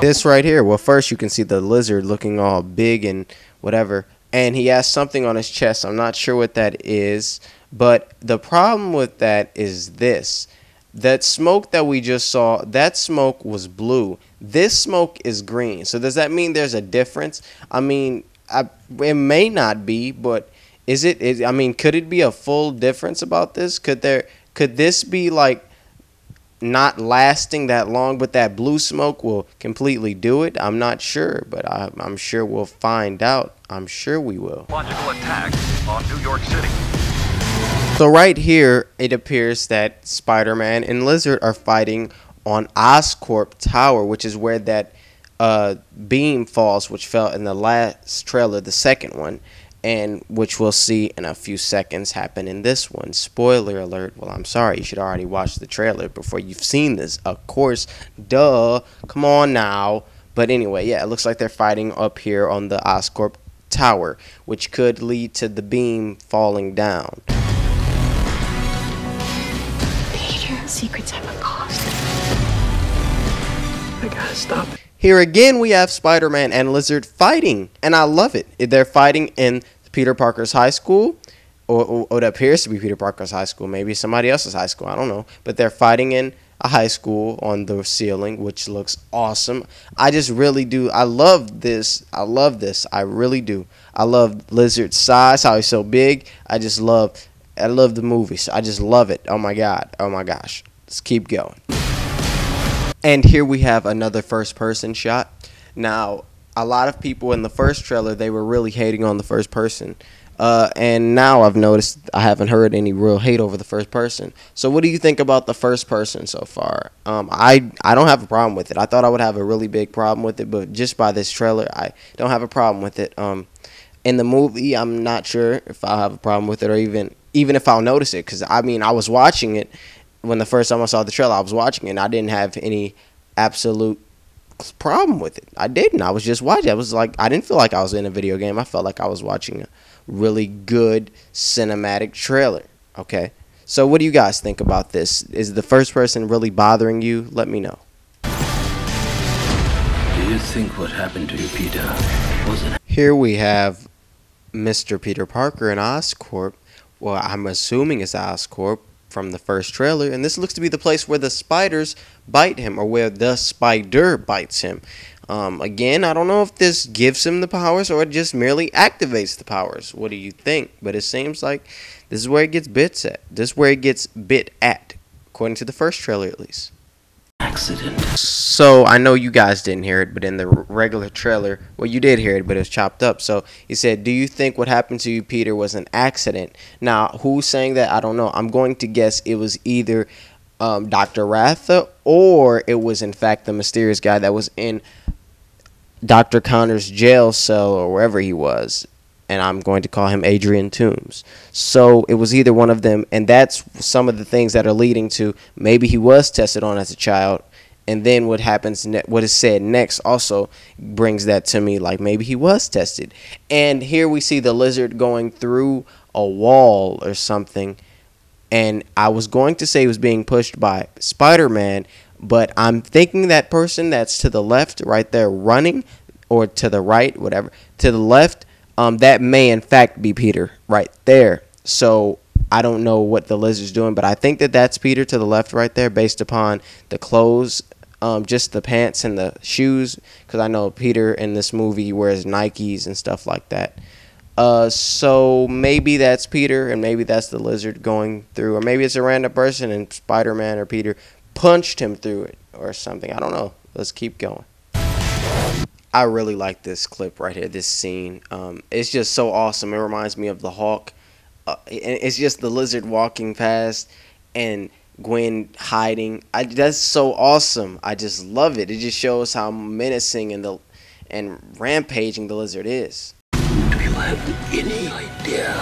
This right here. Well, first you can see the lizard looking all big and whatever. And he has something on his chest. I'm not sure what that is. But the problem with that is this. That smoke that we just saw, that smoke was blue. This smoke is green. So does that mean there's a difference? I mean, it may not be, but I mean, could it be a full difference about this? Could this be like not lasting that long, but that blue smoke will completely do it? I'm not sure, but I'm sure we'll find out. I'm sure we will. Logical attack on New York City. So right here, it appears that Spider-Man and Lizard are fighting on Oscorp Tower, which is where that beam falls, which fell in the last trailer, the second one, and which we'll see in a few seconds happen in this one. Spoiler alert. Well, I'm sorry. You should already watch the trailer before you've seen this. Of course. Duh. Come on now. But anyway, yeah, it looks like they're fighting up here on the Oscorp Tower, which could lead to the beam falling down. Secrets have a cost. I gotta stop it. Here again, we have Spider-Man and Lizard fighting, and I love it. They're fighting in Peter Parker's high school, or it appears to be Peter Parker's high school, maybe somebody else's high school, I don't know. But they're fighting in a high school on the ceiling, which looks awesome. I just really do. I love this. I love this. I really do. I love Lizard's size, how he's so big. I love the movies. I just love it. Oh my god. Oh my gosh. Let's keep going. And here we have another first person shot. Now, a lot of people in the first trailer, they were really hating on the first person. And now I've noticed I haven't heard any real hate over the first person. So what do you think about the first person so far? I don't have a problem with it. I thought I would have a really big problem with it, but just by this trailer, I don't have a problem with it. In the movie, I'm not sure if I'll have a problem with it, or even if I'll notice it, because I mean, I was watching it when the first time I saw the trailer. I was watching it, and I didn't have any absolute problem with it. I didn't. I was just watching. I was like, I didn't feel like I was in a video game. I felt like I was watching a really good cinematic trailer. Okay, so what do you guys think about this? Is the first person really bothering you? Let me know. Do you think what happened to you, Peter, wasn't? Here we have Mr. Peter Parker in Oscorp. Well, I'm assuming it's Oscorp from the first trailer, and this looks to be the place where the spiders bite him, or where the spider bites him. Again, I don't know if this gives him the powers or it just merely activates the powers. What do you think? But it seems like this is where it gets bit at. This is where it gets bit at, according to the first trailer at least. Accident. So I know you guys didn't hear it, but in the regular trailer, well, you did hear it, but it was chopped up. So he said, do you think what happened to you, Peter, was an accident? Now, who's saying that? I don't know. I'm going to guess it was either Dr. Ratha, or it was in fact the mysterious guy that was in Dr. Connor's jail cell, or wherever he was. And I'm going to call him Adrian Toomes. So it was either one of them, and that's some of the things that are leading to maybe he was tested on as a child, and then what happens, what is said next also brings that to me, like maybe he was tested. And here we see the lizard going through a wall or something, and I was going to say he was being pushed by Spider-Man, but I'm thinking that person that's to the left right there running, or to the right, whatever, to the left, that may in fact be Peter right there. So I don't know what the lizard's doing, but I think that that's Peter to the left right there, based upon the clothes, just the pants and the shoes, because I know Peter in this movie wears Nikes and stuff like that. So maybe that's Peter, and maybe that's the lizard going through, or maybe it's a random person and Spider-Man or Peter punched him through it or something. I don't know. Let's keep going. I really like this clip right here, this scene. It's just so awesome. It reminds me of the Hulk. It's just the lizard walking past and Gwen hiding. That's so awesome. I just love it. It just shows how menacing and rampaging the lizard is. Do you have any idea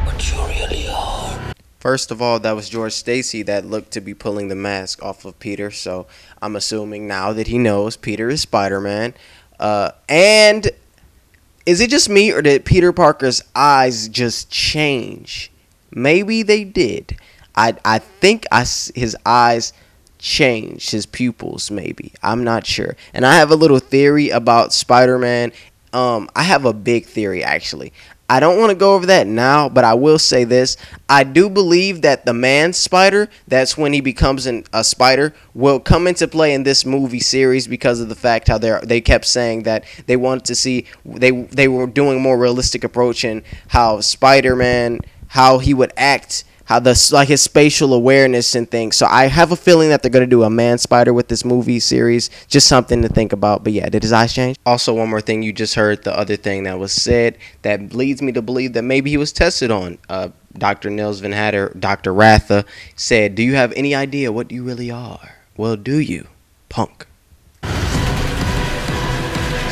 what you really are? First of all, that was George Stacy that looked to be pulling the mask off of Peter. So I'm assuming now that he knows Peter is Spider-Man. And is it just me, or did Peter Parker's eyes just change? Maybe they did. I think his eyes changed his pupils, maybe. I'm not sure. And I have a little theory about Spider-Man. I have a big theory, actually. I don't want to go over that now, but I will say this. I do believe that the man spider, that's when he becomes a spider, will come into play in this movie series because of the fact how they kept saying that they wanted to see, they were doing a more realistic approach in how Spider-Man, how he would act, how like his spatial awareness and things. So I have a feeling that they're gonna do a man spider with this movie series. Just something to think about. But yeah, did his eyes change? Also, one more thing you just heard, the other thing that was said that leads me to believe that maybe he was tested on. Dr. Nils Van Hatter, Dr. Ratha said, "Do you have any idea what you really are? Well, do you, punk?"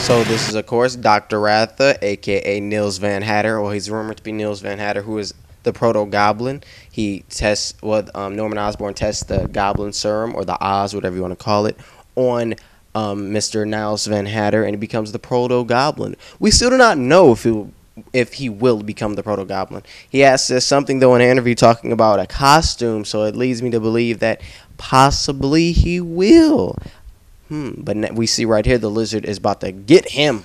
So this is, of course, Dr. Ratha, aka Nils Van Hatter, or he's rumored to be Nils Van Hatter, who is the proto-goblin. He tests what Norman Osborn tests the goblin serum, or the Oz, whatever you want to call it, on Mr. Niles Van Hatter, and he becomes the proto-goblin. We still do not know if he will become the proto-goblin. He says something, though, in an interview talking about a costume, so it leads me to believe that possibly he will. But we see right here the Lizard is about to get him.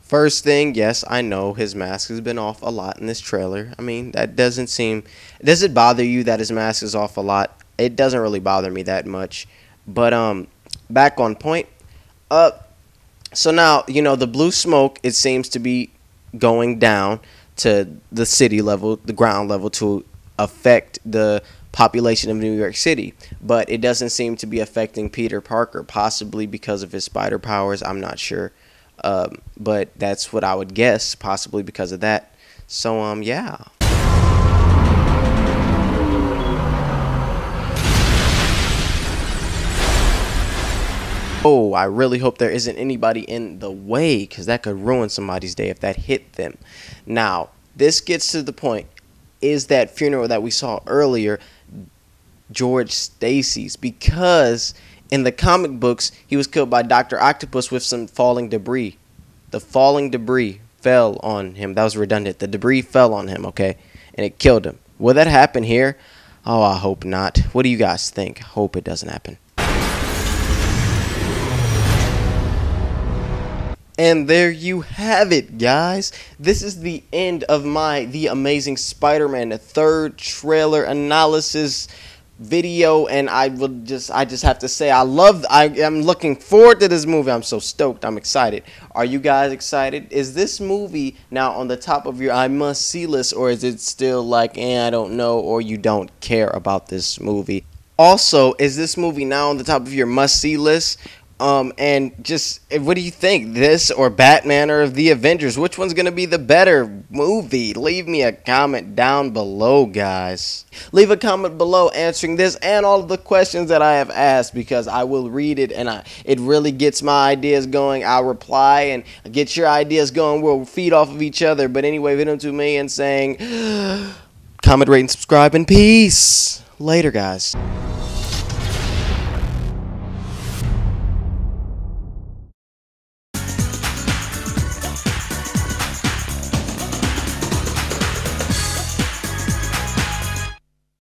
First thing, yes, I know his mask has been off a lot in this trailer. I mean, that doesn't seem... Does it bother you that his mask is off a lot? It doesn't really bother me that much. But, back on point. So now, you know, the blue smoke, it seems to be going down to the city level, the ground level, to affect the population of New York City. But it doesn't seem to be affecting Peter Parker, possibly because of his spider powers. I'm not sure. But that's what I would guess, possibly because of that. So, yeah. Oh, I really hope there isn't anybody in the way, because that could ruin somebody's day if that hit them. Now, this gets to the point. Is that funeral that we saw earlier George Stacy's? Because in the comic books, he was killed by Dr. Octopus with some falling debris. The falling debris fell on him. That was redundant. The debris fell on him, okay? And it killed him. Will that happen here? Oh, I hope not. What do you guys think? Hope it doesn't happen. And there you have it, guys. This is the end of The Amazing Spider-Man, the third trailer analysis video, and I just have to say I'm looking forward to this movie. I'm so stoked. I'm excited. Are you guys excited? Is this movie now on the top of your I must see list, or is it still like, I don't know, or you don't care about this movie? Also, is this movie now on the top of your must see list? And just, what do you think? This or Batman or The Avengers? Which one's going to be the better movie? Leave me a comment down below, guys. Leave a comment below answering this and all of the questions that I have asked, because I will read it and it really gets my ideas going. I'll reply and get your ideas going. We'll feed off of each other. But anyway, video to me and saying, comment, rate, and subscribe, and peace. Later, guys.